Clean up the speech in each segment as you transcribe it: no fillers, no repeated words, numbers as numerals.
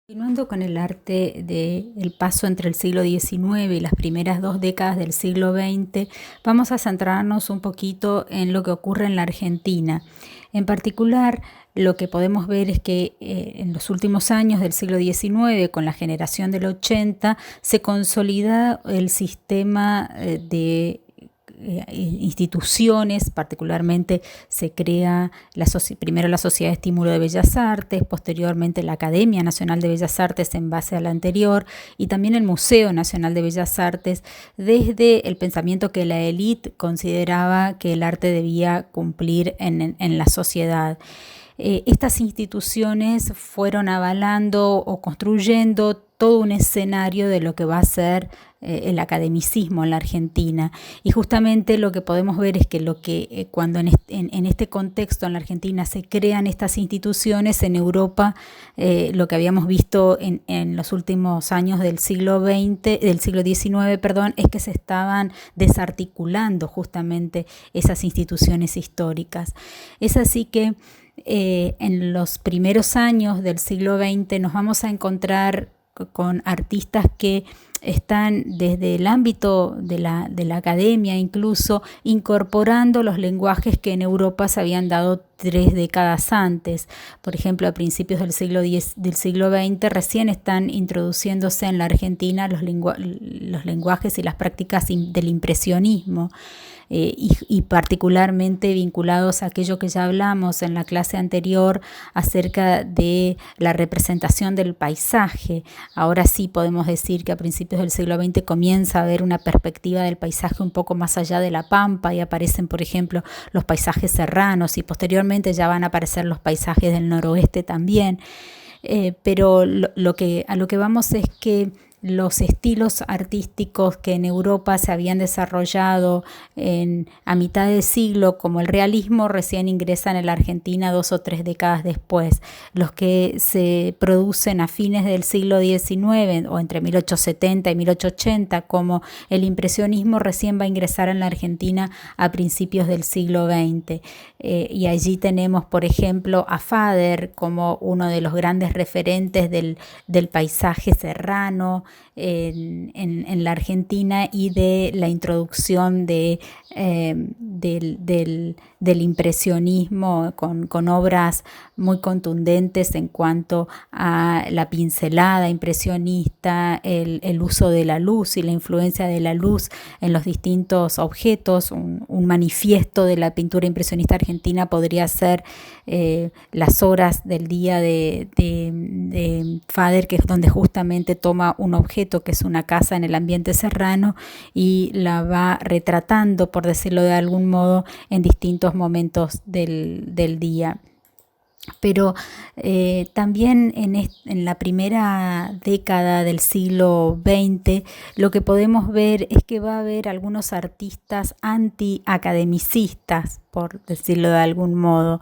Continuando con el arte del paso entre el siglo XIX y las primeras 2 décadas del siglo XX, vamos a centrarnos un poquito en lo que ocurre en la Argentina. En particular, lo que podemos ver es que en los últimos años del siglo XIX, con la generación del 80, se consolida el sistema de instituciones, particularmente se crea primero la Sociedad de Estímulo de Bellas Artes, posteriormente la Academia Nacional de Bellas Artes en base a la anterior, y también el Museo Nacional de Bellas Artes, desde el pensamiento que la élite consideraba que el arte debía cumplir en la sociedad. Estas instituciones fueron avalando o construyendo todo un escenario de lo que va a ser el academicismo en la Argentina. Y justamente lo que podemos ver es que cuando en este contexto en la Argentina se crean estas instituciones, en Europa lo que habíamos visto en los últimos años del siglo XIX, es que se estaban desarticulando justamente esas instituciones históricas. Es así que en los primeros años del siglo XX nos vamos a encontrar con artistas que están desde el ámbito de la academia incluso incorporando los lenguajes que en Europa se habían dado 3 décadas antes. Por ejemplo, a principios del siglo XX recién están introduciéndose en la Argentina los lenguajes y las prácticas del impresionismo. Y particularmente vinculados a aquello que ya hablamos en la clase anterior acerca de la representación del paisaje. Ahora sí podemos decir que a principios del siglo XX comienza a haber una perspectiva del paisaje un poco más allá de la pampa y aparecen, por ejemplo, los paisajes serranos y posteriormente ya van a aparecer los paisajes del noroeste también. Pero a lo que vamos es que los estilos artísticos que en Europa se habían desarrollado a mitad de siglo, como el realismo, recién ingresan en la Argentina 2 o 3 décadas después. Los que se producen a fines del siglo XIX o entre 1870 y 1880, como el impresionismo, recién va a ingresar en la Argentina a principios del siglo XX. Y allí tenemos, por ejemplo, a Fader como uno de los grandes referentes del paisaje serrano en la Argentina y de la introducción del impresionismo con obras muy contundentes en cuanto a la pincelada impresionista, el uso de la luz y la influencia de la luz en los distintos objetos. Un manifiesto de la pintura impresionista argentina podría ser las horas del día de Fader, que es donde justamente toma un objeto que es una casa en el ambiente serrano y la va retratando, por decirlo de algún modo, en distintos momentos del día. Pero también en la primera década del siglo XX lo que podemos ver es que va a haber algunos artistas anti-academicistas, por decirlo de algún modo,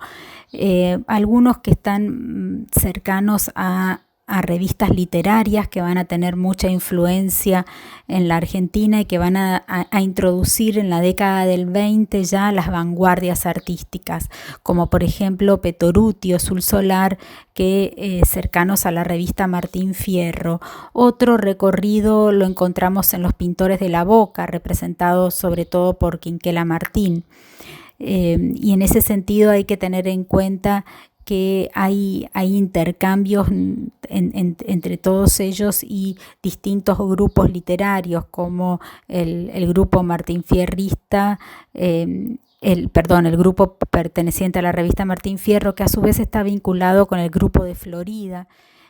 algunos que están cercanos a revistas literarias que van a tener mucha influencia en la Argentina y que van a introducir en la década del 20 ya las vanguardias artísticas, como por ejemplo Petoruti o Sul Solar, que cercanos a la revista Martín Fierro. Otro recorrido lo encontramos en los pintores de la Boca, representados sobre todo por Quinquela Martín. Y en ese sentido hay que tener en cuenta que hay intercambios entre todos ellos y distintos grupos literarios, como el grupo Martín Fierrista, el grupo perteneciente a la revista Martín Fierro, que a su vez está vinculado con el grupo de Florida,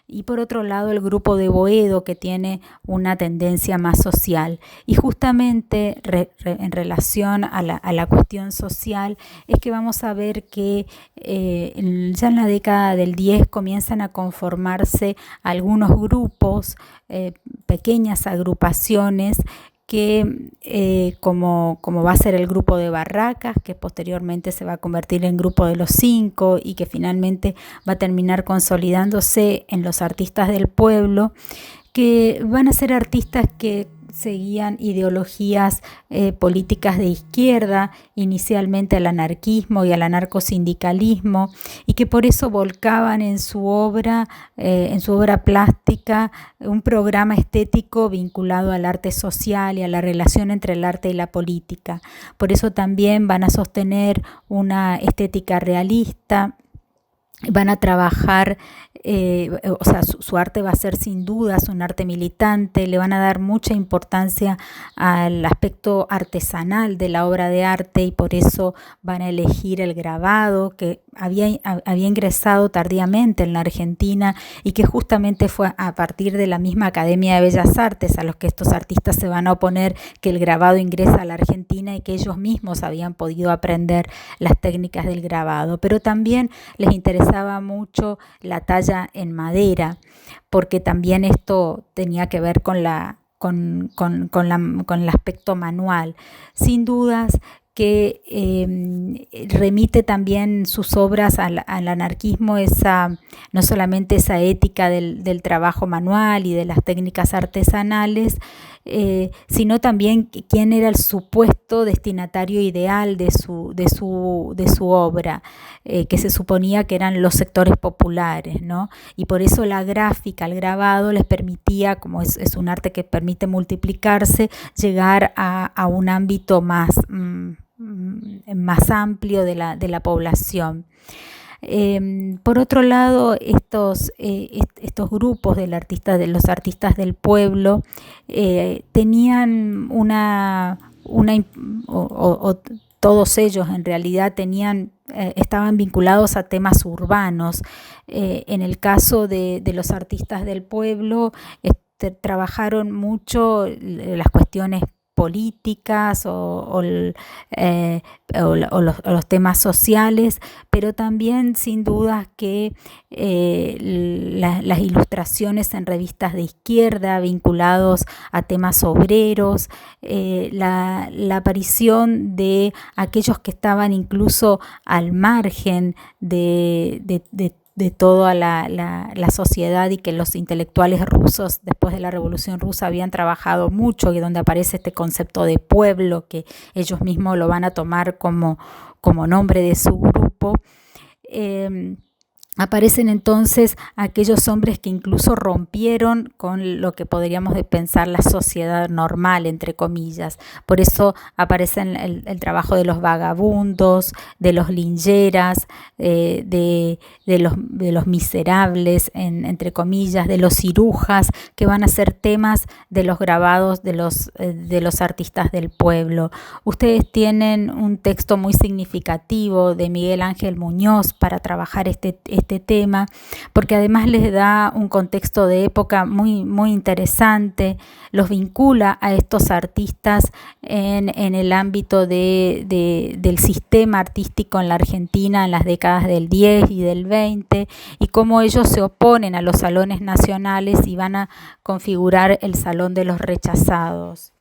y por otro lado el grupo de Boedo, que tiene una tendencia más social. Y justamente en relación a la cuestión social es que vamos a ver que ya en la década del 10 comienzan a conformarse algunos grupos, pequeñas agrupaciones, que como va a ser el grupo de Barracas, que posteriormente se va a convertir en grupo de los 5 y que finalmente va a terminar consolidándose en los artistas del pueblo, que van a ser artistas que seguían ideologías políticas de izquierda, inicialmente al anarquismo y al anarcosindicalismo, y que por eso volcaban en su obra plástica, un programa estético vinculado al arte social y a la relación entre el arte y la política. Por eso también van a sostener una estética realista. Van a trabajar, su arte va a ser sin dudas un arte militante, le van a dar mucha importancia al aspecto artesanal de la obra de arte, y por eso van a elegir el grabado, que había ingresado tardíamente en la Argentina y que justamente fue a partir de la misma Academia de Bellas Artes a los que estos artistas se van a oponer que el grabado ingresa a la Argentina, y que ellos mismos habían podido aprender las técnicas del grabado. Pero también les interesaba mucho la talla en madera, porque también esto tenía que ver con el aspecto manual. Sin dudas que remite también sus obras al anarquismo, no solamente esa ética del trabajo manual y de las técnicas artesanales, sino también quién era el supuesto destinatario ideal de su obra, que se suponía que eran los sectores populares, ¿no? Y por eso la gráfica, el grabado, les permitía, como es un arte que permite multiplicarse, llegar a un ámbito más amplio de la población. Por otro lado, estos grupos de los artistas del pueblo tenían todos ellos en realidad estaban vinculados a temas urbanos. En el caso de los artistas del pueblo, trabajaron mucho las cuestiones políticas o los temas sociales, pero también sin duda que las ilustraciones en revistas de izquierda vinculados a temas obreros, la aparición de aquellos que estaban incluso al margen de toda la sociedad, y que los intelectuales rusos después de la Revolución Rusa habían trabajado mucho, y donde aparece este concepto de pueblo que ellos mismos lo van a tomar como nombre de su grupo. Aparecen entonces aquellos hombres que incluso rompieron con lo que podríamos pensar la sociedad normal, entre comillas. Por eso aparecen el trabajo de los vagabundos, de los lincheras, de los miserables, entre comillas, de los cirujas, que van a ser temas de los grabados de los artistas del pueblo. Ustedes tienen un texto muy significativo de Miguel Ángel Muñoz para trabajar este tema, porque además les da un contexto de época muy, muy interesante, los vincula a estos artistas en el ámbito del sistema artístico en la Argentina en las décadas del 10 y del 20, y cómo ellos se oponen a los salones nacionales y van a configurar el Salón de los Rechazados.